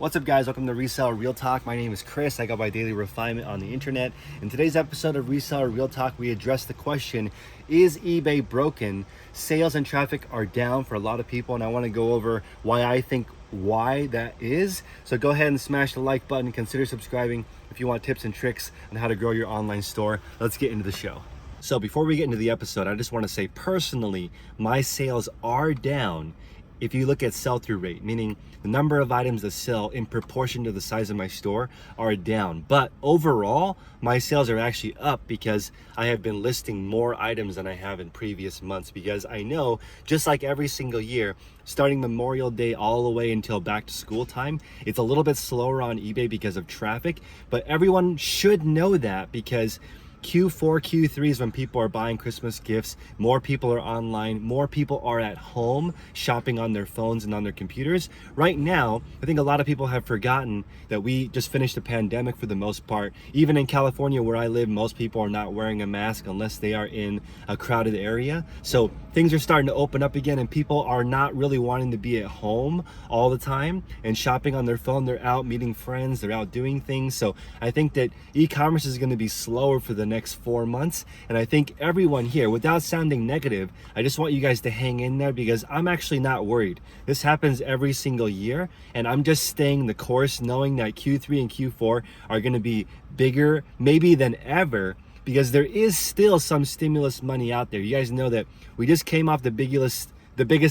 What's up, guys? Welcome to Reseller Real Talk. My name is Chris. I go by Daily Refinement on the internet. In today's episode of Reseller Real Talk, we address the question, is eBay broken? Sales and traffic are down for a lot of people, and I want to go over why I think why that is. So go ahead and smash the like button. Consider subscribing if you want tips and tricks on how to grow your online store. Let's get into the show. So before we get into the episode, I just want to say personally, my sales are down if you look at sell-through rate, meaning the number of items that sell in proportion to the size of my store are down. But overall, my sales are actually up because I have been listing more items than I have in previous months, because I know, just like every single year, starting Memorial Day all the way until back to school time, it's a little bit slower on eBay because of traffic, but everyone should know that because Q4, Q3 is when people are buying Christmas gifts, more people are online, more people are at home shopping on their phones and on their computers. Right now, I think a lot of people have forgotten that we just finished a pandemic for the most part. Even in California where I live, most people are not wearing a mask unless they are in a crowded area. So things are starting to open up again and people are not really wanting to be at home all the time and shopping on their phone. They're out meeting friends, they're out doing things. So I think that e-commerce is going to be slower for the next 4 months, and I think everyone here, without sounding negative, I just want you guys to hang in there because I'm actually not worried. This happens every single year, and I'm just staying the course, knowing that Q3 and Q4 are going to be bigger maybe than ever, because there is still some stimulus money out there. You guys know that we just came off the biggest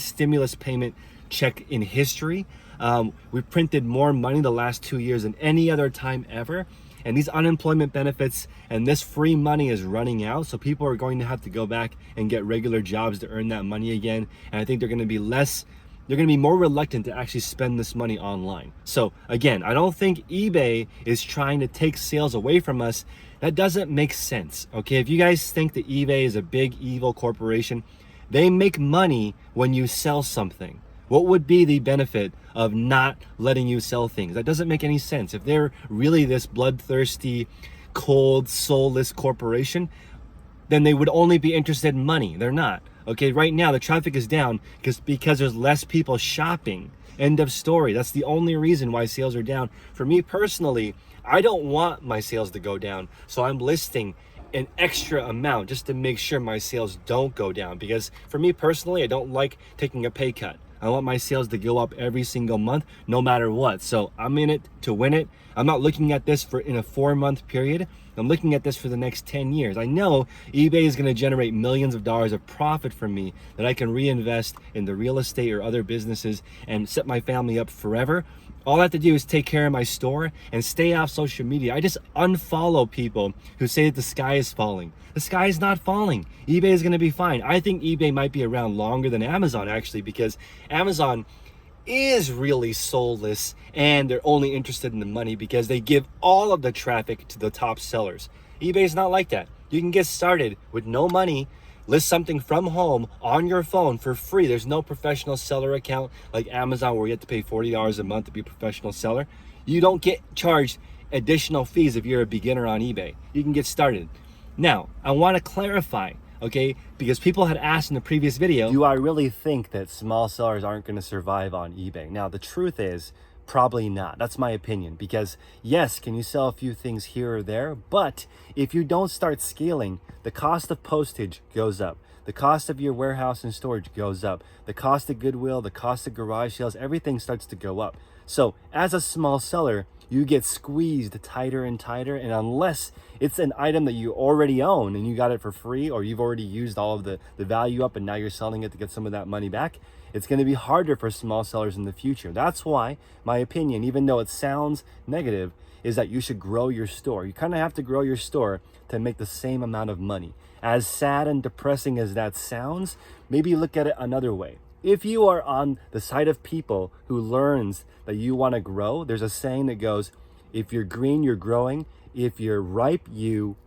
stimulus payment check in history. We printed more money the last 2 years than any other time ever. And these unemployment benefits and this free money is running out. So people are going to have to go back and get regular jobs to earn that money again. And I think they're going to be more reluctant to actually spend this money online. So again, I don't think eBay is trying to take sales away from us. That doesn't make sense. Okay, if you guys think that eBay is a big evil corporation, they make money when you sell something. What would be the benefit of not letting you sell things? That doesn't make any sense. If they're really this bloodthirsty, cold, soulless corporation, then they would only be interested in money. They're not. Okay, right now the traffic is down because there's less people shopping. End of story. That's the only reason why sales are down. For me personally, I don't want my sales to go down, so I'm listing an extra amount just to make sure my sales don't go down, because for me personally, I don't like taking a pay cut. I want my sales to go up every single month, no matter what. So I'm in it to win it. I'm not looking at this in a 4-month period. I'm looking at this for the next 10 years. I know eBay is going to generate millions of dollars of profit for me that I can reinvest into real estate or other businesses and set my family up forever. All I have to do is take care of my store and stay off social media. I just unfollow people who say that the sky is falling. The sky is not falling. eBay is going to be fine. I think eBay might be around longer than Amazon, actually, because Amazon is really soulless and they're only interested in the money because they give all of the traffic to the top sellers. eBay is not like that. You can get started with no money, list something from home on your phone for free. There's no professional seller account like Amazon where you have to pay $40 a month to be a professional seller. You don't get charged additional fees if you're a beginner on eBay. You can get started. Now, I want to clarify, okay, because people had asked in the previous video, do I really think that small sellers aren't going to survive on eBay? Now, the truth is, probably not. That's my opinion, because yes, can you sell a few things here or there? But if you don't start scaling, the cost of postage goes up. The cost of your warehouse and storage goes up. The cost of Goodwill, the cost of garage sales, everything starts to go up. So as a small seller, you get squeezed tighter and tighter. And unless it's an item that you already own and you got it for free, or you've already used all of the value up and now you're selling it to get some of that money back, it's going to be harder for small sellers in the future. That's why my opinion, even though it sounds negative, is that you should grow your store. You kind of have to grow your store to make the same amount of money. As sad and depressing as that sounds, maybe look at it another way. If you are on the side of people who learns that you want to grow, there's a saying that goes, if you're green, you're growing. If you're ripe, you...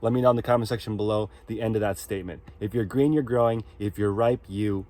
Let me know in the comment section below the end of that statement. If you're green, you're growing. If you're ripe, you...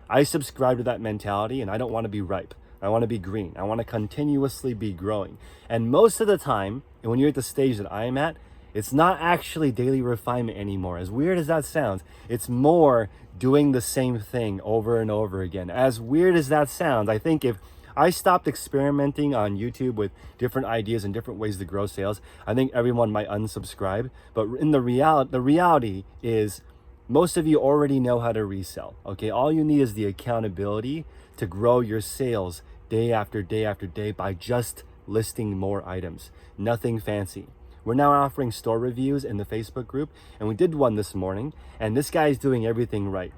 I subscribe to that mentality, and I don't want to be ripe. I want to be green. I want to continuously be growing. And most of the time, and when you're at the stage that I am at, it's not actually daily refinement anymore. As weird as that sounds, it's more doing the same thing over and over again. As weird as that sounds, I think if I stopped experimenting on YouTube with different ideas and different ways to grow sales. I think everyone might unsubscribe, but in the reality is most of you already know how to resell. Okay, all you need is the accountability to grow your sales day after day after day by just listing more items. Nothing fancy. We're now offering store reviews in the Facebook group, and we did one this morning, and this guy is doing everything right.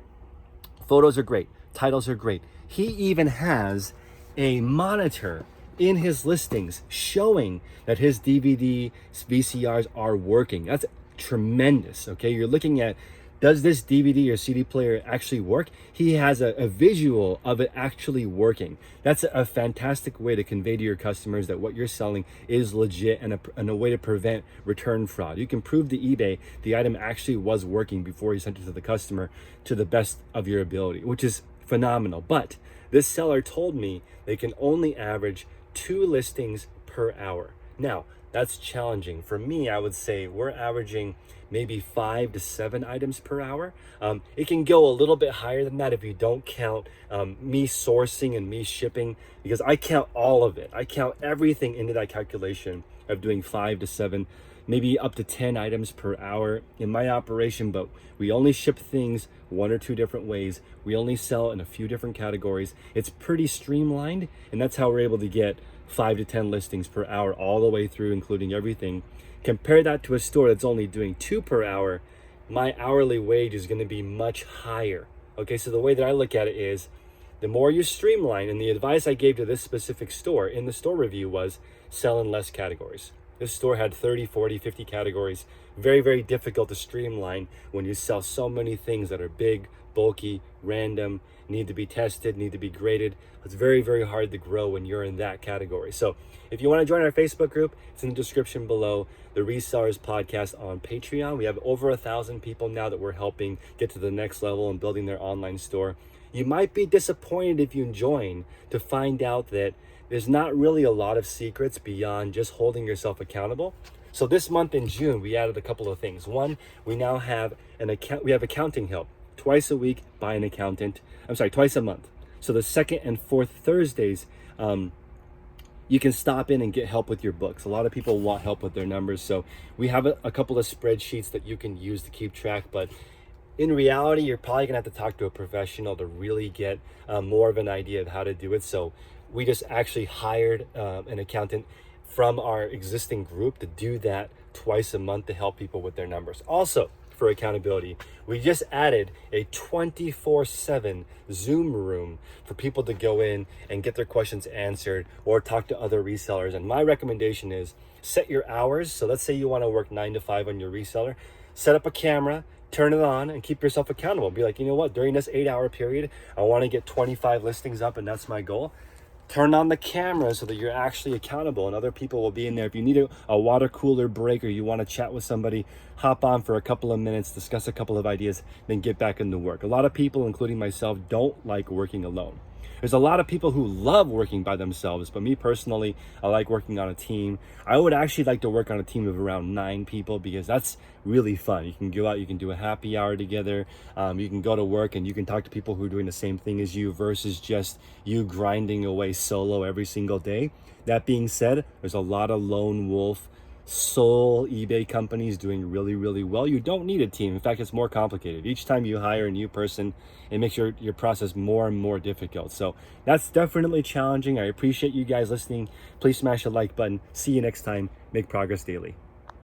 Photos are great, titles are great. He even has a monitor in his listings showing that his DVD VCRs are working. That's tremendous. Okay, you're looking at, does this DVD or CD player actually work? He has a visual of it actually working. That's a fantastic way to convey to your customers that what you're selling is legit, and a way to prevent return fraud. You can prove to eBay the item actually was working before you sent it to the customer to the best of your ability, which is phenomenal. But this seller told me they can only average 2 listings per hour. Now, that's challenging. For me, I would say we're averaging maybe 5 to 7 items per hour. It can go a little bit higher than that if you don't count me sourcing and me shipping, because I count all of it. I count everything into that calculation of doing 5 to 7, maybe up to 10 items per hour in my operation, but we only ship things 1 or 2 different ways. We only sell in a few different categories. It's pretty streamlined, and that's how we're able to get 5 to 10 listings per hour all the way through, including everything. Compare that to a store that's only doing 2 per hour, my hourly wage is going to be much higher. Okay, so the way that I look at it is, the more you streamline, and the advice I gave to this specific store in the store review was sell in less categories. This store had 30, 40, 50 categories. Very, very difficult to streamline when you sell so many things that are big, bulky, random, need to be tested, need to be graded. It's very, very hard to grow when you're in that category. So if you want to join our Facebook group, it's in the description below. The Resellers Podcast on Patreon. We have over 1,000 people now that we're helping get to the next level and building their online store. You might be disappointed if you join to find out that there's not really a lot of secrets beyond just holding yourself accountable. So this month in June, we added a couple of things. One, we now have accounting help twice a week by an accountant. Twice a month. So the second and fourth Thursdays, you can stop in and get help with your books. A lot of people want help with their numbers. So we have a couple of spreadsheets that you can use to keep track, but in reality, you're probably gonna have to talk to a professional to really get more of an idea of how to do it. So we just actually hired an accountant from our existing group to do that twice a month to help people with their numbers. Also, for accountability, we just added a 24/7 Zoom room for people to go in and get their questions answered or talk to other resellers. And my recommendation is set your hours. So let's say you want to work 9 to 5 on your reseller, set up a camera, turn it on, and keep yourself accountable. Be like, you know what, during this 8-hour period, I want to get 25 listings up, and that's my goal. Turn on the camera so that you're actually accountable, and other people will be in there. If you need a water cooler break, or you want to chat with somebody, hop on for a couple of minutes, discuss a couple of ideas, then get back into work. A lot of people, including myself, don't like working alone. There's a lot of people who love working by themselves, but me personally, I like working on a team. I would actually like to work on a team of around 9 people, because that's really fun. You can go out, you can do a happy hour together, you can go to work and you can talk to people who are doing the same thing as you, versus just you grinding away solo every single day. That being said, there's a lot of lone wolf sole eBay companies doing really, really well. You don't need a team. In fact, it's more complicated. Each time you hire a new person, it makes your process more and more difficult. So that's definitely challenging. I appreciate you guys listening. Please smash the like button. See you next time. Make progress daily.